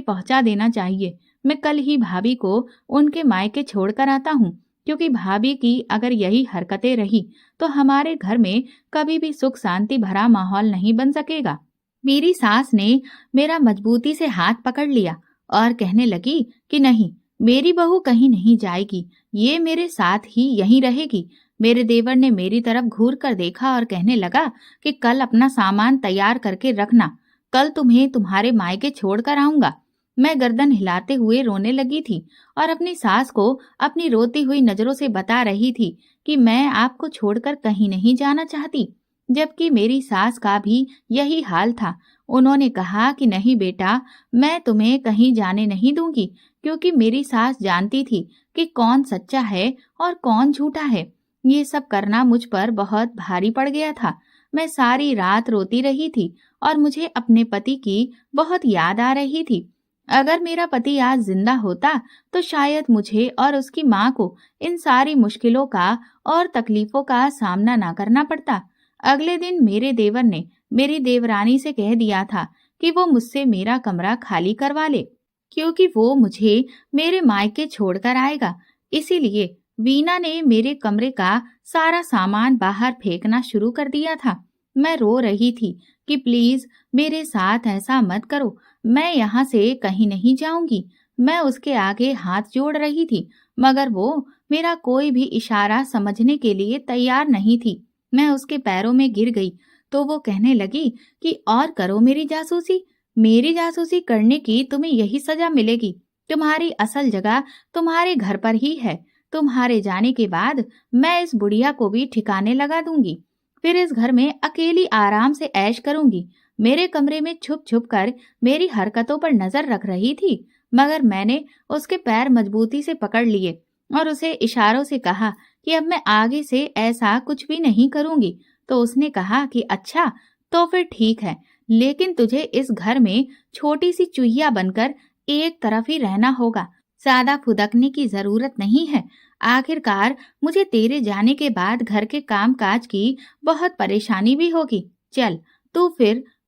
पहुंचा देना चाहिए। मैं कल ही भाभी को उनके मायके छोड़कर आता हूँ, क्योंकि भाभी की अगर यही हरकतें रही तो हमारे घर में कभी भी सुख शांति भरा माहौल नहीं बन सकेगा। मेरी सास ने मेरा मजबूती से हाथ पकड़ लिया और कहने लगी कि नहीं, मेरी बहू कहीं नहीं जाएगी, ये मेरे साथ ही यहीं रहेगी। मेरे देवर ने मेरी तरफ घूर कर देखा और कहने लगा कि कल अपना सामान तैयार करके रखना, कल तुम्हें तुम्हारे मायके छोड़कर आऊंगा। मैं गर्दन हिलाते हुए रोने लगी थी और अपनी सास को अपनी रोती हुई नजरों से बता रही थी कि मैं आपको छोड़कर कहीं नहीं जाना चाहती। जबकि मेरी सास का भी यही हाल था। उन्होंने कहा कि नहीं बेटा, मैं तुम्हें कहीं जाने नहीं दूंगी, क्योंकि मेरी सास जानती थी कि कौन सच्चा है और कौन झूठा है। ये सब करना मुझ पर बहुत भारी पड़ गया था। मैं सारी रात रोती रही थी और मुझे अपने पति की बहुत याद आ रही थी। अगर मेरा पति आज जिंदा होता तो शायद मुझे और उसकी माँ को इन सारी मुश्किलों का और तकलीफों का सामना ना करना पड़ता। अगले दिन मेरे देवर ने मेरी देवरानी से कह दिया था कि वो मुझसे मेरा कमरा खाली करवा ले, क्योंकि वो मुझे मेरे मायके छोड़कर आएगा। इसीलिए वीना ने मेरे कमरे का सारा सामान बाहर फेंकना शुरू कर दिया था। मैं रो रही थी कि प्लीज मेरे साथ ऐसा मत करो, मैं यहाँ से कहीं नहीं जाऊंगी। मैं उसके आगे हाथ जोड़ रही थी, मगर वो मेरा कोई भी इशारा समझने के लिए तैयार नहीं थी। मैं उसके पैरों में गिर गई तो वो कहने लगी कि और करो मेरी जासूसी करने की तुम्हें यही सजा मिलेगी। तुम्हारी असल जगह तुम्हारे घर पर ही है। तुम्हारे जाने के बाद मैं इस बुढ़िया को भी ठिकाने लगा दूंगी, फिर इस घर में अकेली आराम से ऐश करूंगी। मेरे कमरे में छुप छुप कर मेरी हरकतों पर नजर रख रही थी, मगर मैंने उसके पैर मजबूती से पकड़ लिए और उसे इशारों से कहा कि अब मैं आगे से ऐसा कुछ भी नहीं करूंगी। तो उसने कहा कि अच्छा, तो फिर ठीक है, लेकिन तुझे इस घर में छोटी सी चूहिया बनकर एक तरफ ही रहना होगा। ज्यादा फुदकने की जरूरत नहीं है। आखिरकार मुझे तेरे जाने के बाद घर के काम काज की बहुत परेशानी भी होगी। चल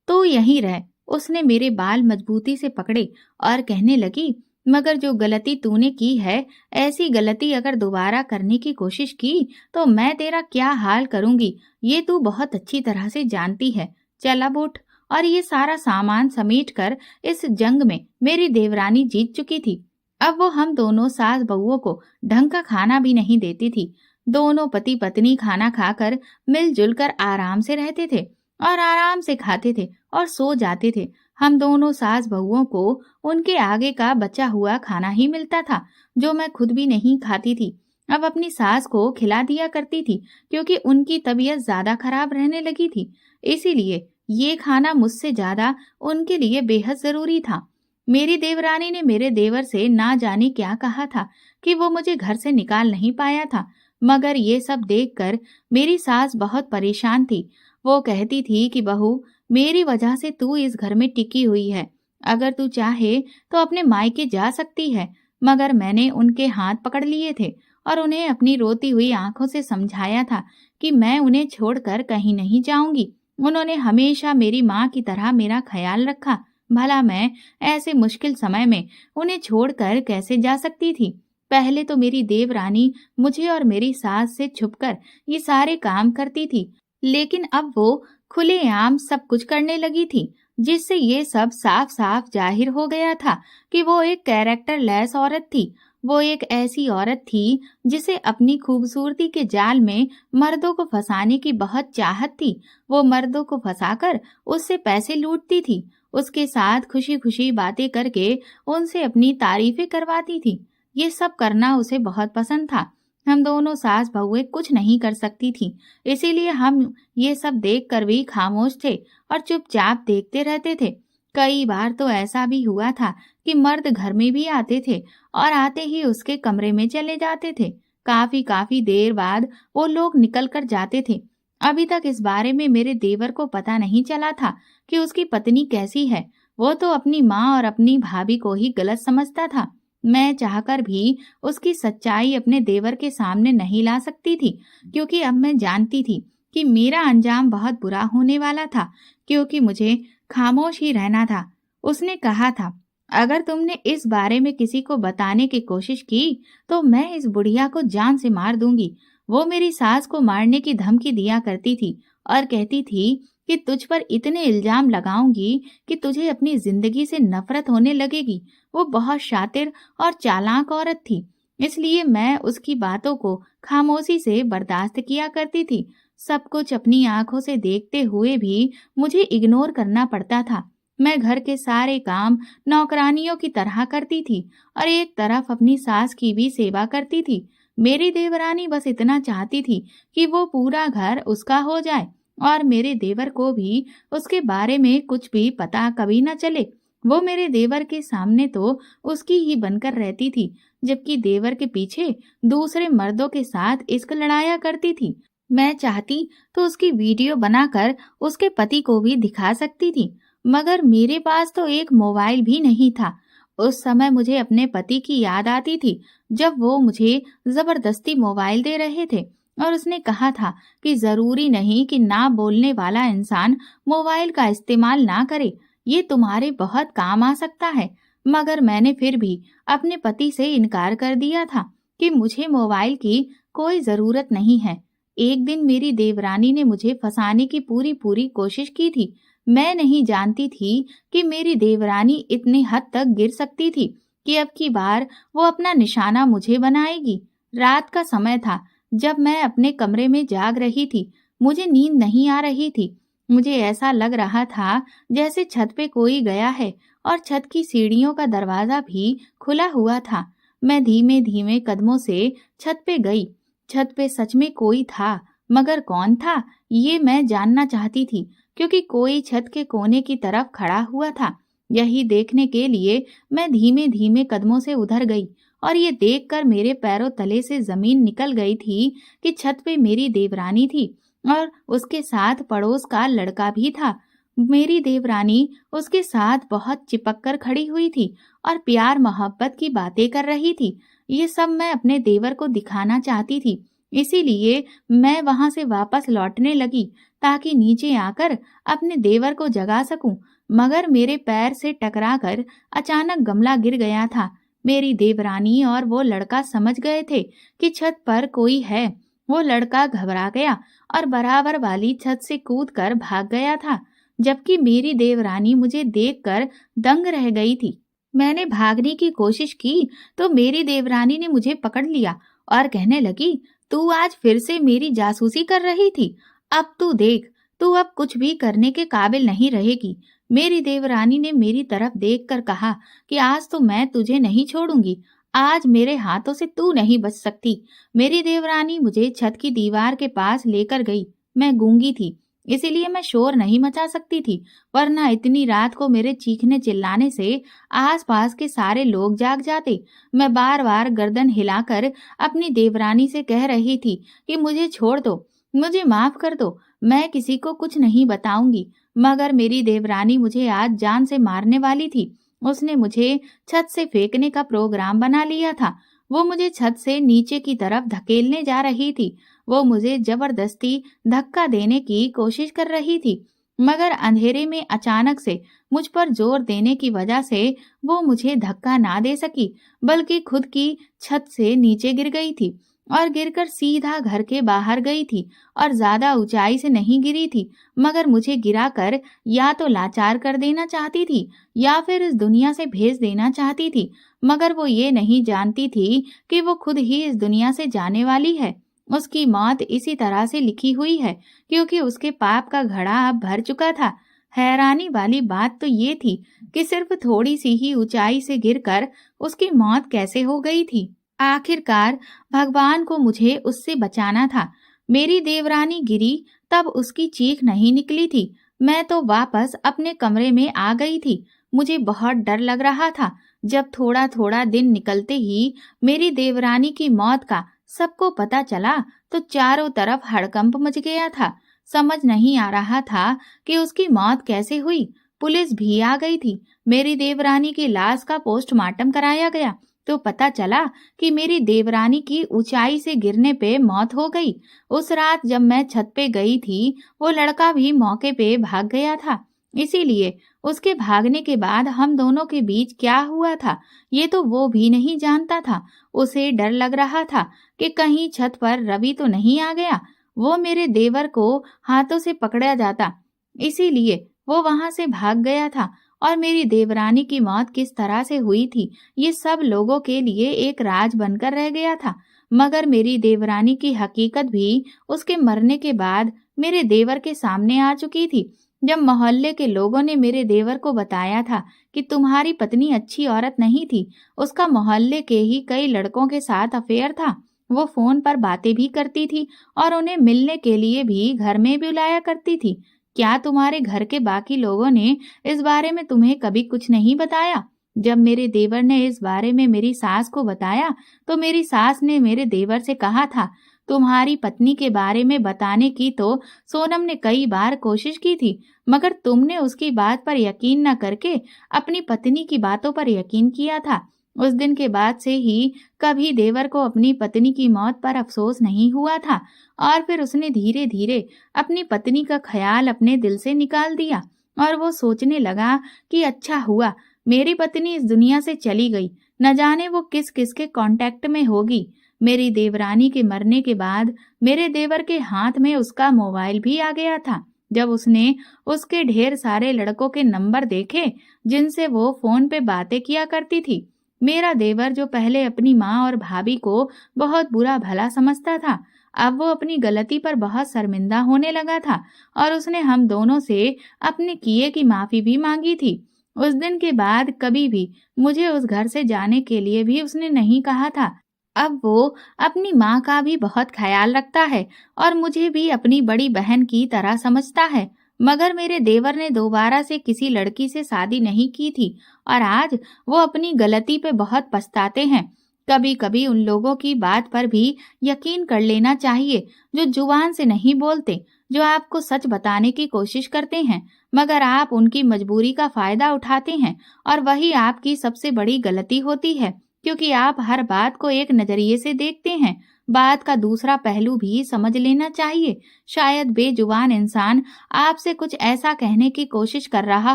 तू यहीं रह। उसने मेरे बाल मजबूती से पकड़े और कहने लगी, मगर जो गलती तूने की है, ऐसी गलती अगर दोबारा करने की कोशिश की तो मैं तेरा क्या हाल करूंगी ये तू बहुत अच्छी तरह से जानती है। चल अब उठ। और ये सारा सामान समेट कर इस जंग में मेरी देवरानी जीत चुकी थी। अब वो हम दोनों सास बहुओं को ढंग का खाना भी नहीं देती थी। दोनों पति पत्नी खाना खाकर मिलजुल कर आराम से रहते थे और आराम से खाते थे और सो जाते थे। हम दोनों सास बहुओं को उनके आगे का बचा हुआ खाना ही मिलता था, जो मैं खुद भी नहीं खाती थी। अब अपनी सास को खिला दिया करती थी, क्योंकि उनकी तबीयत ज्यादा खराब रहने लगी थी। इसीलिए ये खाना मुझसे ज्यादा उनके लिए बेहद जरूरी था। मेरी देवरानी ने मेरे देवर से ना जाने क्या कहा था कि वो मुझे घर से निकाल नहीं पाया था, मगर ये सब देखकर मेरी सास बहुत परेशान थी। वो कहती थी कि बहू, मेरी वजह से तू इस घर में टिकी हुई है। अगर तू चाहे तो अपने मायके जा सकती है, मगर मैंने उनके हाथ पकड़ लिए थे और उन्हें अपनी रोती हुई आंखों से समझाया था कि मैं उन्हें छोड़कर कहीं नहीं जाऊंगी। उन्होंने हमेशा मेरी माँ की तरह मेरा ख्याल रखा। भला मैं ऐसे मुश्किल समय में उन्हें छोड़कर कैसे जा सकती थी? पहले तो मेरी देवरानी मुझे और मेरी सास से छुपकर ये सारे काम करती थी, लेकिन अब वो खुलेआम सब कुछ करने लगी थी, जिससे ये सब साफ साफ जाहिर हो गया था कि वो एक कैरेक्टर लेस औरत थी। वो एक ऐसी औरत थी जिसे अपनी खूबसूरती के जाल में मर्दों को फंसाने की बहुत चाहत थी। वो मर्दों को फंसाकर उससे पैसे लूटती थी, उसके साथ खुशी खुशी बातें करके उनसे अपनी तारीफें करवाती थी। ये सब करना उसे बहुत पसंद था। हम दोनों सास बहुएं कुछ नहीं कर सकती थी, इसीलिए हम ये सब देखकर भी खामोश थे और चुपचाप देखते रहते थे। कई बार तो ऐसा भी हुआ था कि मर्द घर में भी आते थे और आते ही उसके कमरे में चले जाते थे। काफी काफी देर बाद वो लोग निकल कर जाते थे। अभी तक इस बारे में मेरे देवर को पता नहीं चला था कि उसकी पत्नी कैसी है। वो तो अपनी माँ और अपनी भाभी को ही गलत समझता था। मैं चाहकर भी उसकी सच्चाई अपने देवर के सामने नहीं ला सकती थी, क्योंकि अब मैं जानती थी कि मेरा अंजाम बहुत बुरा होने वाला था, क्योंकि मुझे खामोश ही रहना था। उसने कहा था, अगर तुमने इस बारे में किसी को बताने की कोशिश की तो मैं इस बुढ़िया को जान से मार दूंगी। वो मेरी सास को मारने की धमकी दिया करती थी और कहती थी कि तुझ पर इतने इल्जाम लगाऊंगी कि तुझे अपनी जिंदगी से नफरत होने लगेगी। वो बहुत शातिर और चालाक औरत थी, इसलिए मैं उसकी बातों को खामोशी से बर्दाश्त किया करती थी। सब कुछ अपनी आंखों से देखते हुए भी मुझे इग्नोर करना पड़ता था। मैं घर के सारे काम नौकरानियों की तरह करती थी और एक तरफ अपनी सास की भी सेवा करती थी। मेरी देवरानी बस इतना चाहती थी कि वो पूरा घर उसका हो जाए और मेरे देवर को भी उसके बारे में कुछ भी पता कभी न चले। वो मेरे देवर के सामने तो उसकी ही बनकर रहती थी, जबकि देवर के पीछे दूसरे मर्दों के साथ इश्क लड़ाया करती थी। मैं चाहती तो उसकी वीडियो बनाकर उसके पति को भी दिखा सकती थी, मगर मेरे पास तो एक मोबाइल भी नहीं था। उस समय मुझे अपने पति की याद आती थी, जब वो मुझे जबरदस्ती मोबाइल दे रहे थे और उसने कहा था कि जरूरी नहीं कि ना बोलने वाला इंसान मोबाइल का इस्तेमाल ना करे, ये तुम्हारे बहुत काम आ सकता है। मगर मैंने फिर भी अपने पति से इनकार कर दिया था कि मुझे मोबाइल की कोई जरूरत नहीं है। एक दिन मेरी देवरानी ने मुझे फंसाने की पूरी पूरी कोशिश की थी। मैं नहीं जानती थी कि मेरी देवरानी इतनी हद तक गिर सकती थी कि अब की बार वो अपना निशाना मुझे बनाएगी। रात का समय था, जब मैं अपने कमरे में जाग रही थी। मुझे नींद नहीं आ रही थी। मुझे ऐसा लग रहा था जैसे छत पे कोई गया है और छत की सीढ़ियों का दरवाजा भी खुला हुआ था। मैं धीमे धीमे कदमों से छत पे गई। छत पे सच में कोई था, मगर कौन था ये मैं जानना चाहती थी, क्योंकि कोई छत के कोने की तरफ खड़ा हुआ था। यही देखने के लिए मैं धीमे धीमे कदमों से उधर गई और ये देखकर मेरे पैरों तले से जमीन निकल गई थी कि छत पे मेरी देवरानी थी और उसके साथ पड़ोस का लड़का भी था। मेरी देवरानी उसके साथ बहुत चिपक कर खड़ी हुई थी और प्यार मोहब्बत की बातें कर रही थी। ये सब मैं अपने देवर को दिखाना चाहती थी, इसीलिए मैं वहां से वापस लौटने लगी ताकि नीचे आकर अपने देवर को जगा सकूं। मगर मेरे पैर से टकराकर अचानक गमला गिर गया था। मेरी देवरानी और वो लड़का समझ गए थे कि छत पर कोई है। वो लड़का घबरा गया और बराबर वाली छत से कूदकर भाग गया था, जबकि मेरी देवरानी मुझे देखकर दंग रह गई थी। मैंने भागने की कोशिश की तो मेरी देवरानी ने मुझे पकड़ लिया और कहने लगी, तू आज फिर से मेरी जासूसी कर रही थी। अब तू देख, तू अब कुछ भी करने के काबिल नहीं रहेगी। मेरी देवरानी ने मेरी तरफ देखकर कहा कि आज तो मैं तुझे नहीं छोड़ूंगी। आज मेरे हाथों से तू नहीं बच सकती। मेरी देवरानी मुझे छत की दीवार के पास लेकर गई। मैं गूंगी थी, इसीलिए मैं शोर नहीं मचा सकती थी, वरना इतनी रात को मेरे चीखने चिल्लाने से आसपास के सारे लोग जाग जाते। मैं बार बार गर्दन हिलाकर अपनी देवरानी से कह रही थी कि मुझे छोड़ दो, मुझे माफ कर दो, मैं किसी को कुछ नहीं बताऊंगी। मगर मेरी देवरानी मुझे आज जान से मारने वाली थी। उसने मुझे छत से फेंकने का प्रोग्राम बना लिया था। वो मुझे छत से नीचे की तरफ धकेलने जा रही थी। वो मुझे जबरदस्ती धक्का देने की कोशिश कर रही थी, मगर अंधेरे में अचानक से मुझ पर जोर देने की वजह से वो मुझे धक्का ना दे सकी, बल्कि खुद की छत से नीचे गिर गई थी और गिरकर सीधा घर के बाहर गई थी। और ज्यादा ऊंचाई से नहीं गिरी थी, मगर मुझे गिराकर या तो लाचार कर देना चाहती थी या फिर इस दुनिया से भेज देना चाहती थी। मगर वो ये नहीं जानती थी कि वो खुद ही इस दुनिया से जाने वाली है। उसकी मौत इसी तरह से लिखी हुई है, क्योंकि उसके पाप का घड़ा अब भर चुका था। हैरानी वाली बात तो ये थी कि सिर्फ थोड़ी सी ही ऊंचाई से गिरकर उसकी मौत कैसे हो गई थी। आखिरकार भगवान को मुझे उससे बचाना था। मेरी देवरानी गिरी तब उसकी चीख नहीं निकली थी। मैं तो वापस अपने कमरे में आ गई थी। मुझे बहुत डर लग रहा था। जब थोड़ा थोड़ा दिन निकलते ही मेरी देवरानी की मौत का सबको पता चला तो चारों तरफ हड़कंप मच गया था। समझ नहीं आ रहा था कि उसकी मौत कैसे हुई। पुलिस भी आ गई थी। मेरी देवरानी की लाश का पोस्टमार्टम कराया गया तो पता चला कि मेरी देवरानी की ऊंचाई से गिरने पे मौत हो गई। उस रात जब मैं छत पे गई थी, वो लड़का भी मौके पे भाग गया था। इसीलिए उसके भागने के बाद हम दोनों के बीच क्या हुआ था, ये तो वो भी नहीं जानता था। उसे डर लग रहा था कि कहीं छत पर रवि तो नहीं आ गया, वो मेरे देवर को हाथों से पकड़ा जाता। इसीलिए वो वहां से भाग गया था। और मेरी देवरानी की मौत किस तरह से हुई थी, ये सब लोगों के लिए एक राज बनकर रह गया था। मगर मेरी देवरानी की हकीकत भी उसके मरने के बाद मेरे देवर के सामने आ चुकी थी। जब मोहल्ले के लोगों ने मेरे देवर को बताया था कि तुम्हारी पत्नी अच्छी औरत नहीं थी, उसका मोहल्ले के ही कई लड़कों के साथ अफेयर था, वो फोन पर बातें भी करती थी और उन्हें मिलने के लिए भी घर में बुलाया करती थी, क्या तुम्हारे घर के बाकी लोगों ने इस बारे में तुम्हें कभी कुछ नहीं बताया? जब मेरे देवर ने इस बारे में मेरी सास को बताया तो मेरी सास ने मेरे देवर से कहा था, तुम्हारी पत्नी के बारे में बताने की तो सोनम ने कई बार कोशिश की थी, मगर तुमने उसकी बात पर यकीन न करके अपनी पत्नी की बातों पर यकीन किया था। उस दिन के बाद से ही कभी देवर को अपनी पत्नी की मौत पर अफसोस नहीं हुआ था और फिर उसने धीरे धीरे अपनी पत्नी का ख्याल अपने दिल से निकाल दिया और वो सोचने लगा कि अच्छा हुआ मेरी पत्नी इस दुनिया से चली गई, न जाने वो किस किस के कांटेक्ट में होगी। मेरी देवरानी के मरने के बाद मेरे देवर के हाथ में उसका मोबाइल भी आ गया था। जब उसने उसके ढेर सारे लड़कों के नंबर देखे जिनसे वो फोन पे बातें किया करती थी, मेरा देवर जो पहले अपनी माँ और भाभी को बहुत बुरा भला समझता था, अब वो अपनी गलती पर बहुत शर्मिंदा होने लगा था और उसने हम दोनों से अपने किए की माफी भी मांगी थी। उस दिन के बाद कभी भी मुझे उस घर से जाने के लिए भी उसने नहीं कहा था। अब वो अपनी माँ का भी बहुत ख्याल रखता है और मुझे भी अपनी बड़ी बहन की तरह समझता है। मगर मेरे देवर ने दोबारा से किसी लड़की से शादी नहीं की थी और आज वो अपनी गलती पे बहुत पछताते हैं। कभी कभी उन लोगों की बात पर भी यकीन कर लेना चाहिए जो जुबान से नहीं बोलते, जो आपको सच बताने की कोशिश करते हैं, मगर आप उनकी मजबूरी का फायदा उठाते हैं और वही आपकी सबसे बड़ी गलती होती है, क्योंकि आप हर बात को एक नजरिए से देखते हैं। बात का दूसरा पहलू भी समझ लेना चाहिए। शायद बेजुबान इंसान आपसे कुछ ऐसा कहने की कोशिश कर रहा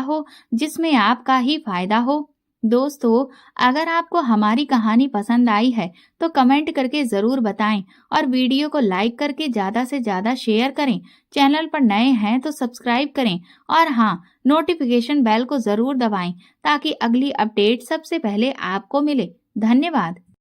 हो जिसमें आपका ही फायदा हो। दोस्तों, अगर आपको हमारी कहानी पसंद आई है तो कमेंट करके जरूर बताएं और वीडियो को लाइक करके ज्यादा से ज्यादा शेयर करें। चैनल पर नए हैं तो सब्सक्राइब करें और हाँ, नोटिफिकेशन बेल को जरूर दबाएं ताकि अगली अपडेट सबसे पहले आपको मिले। धन्यवाद।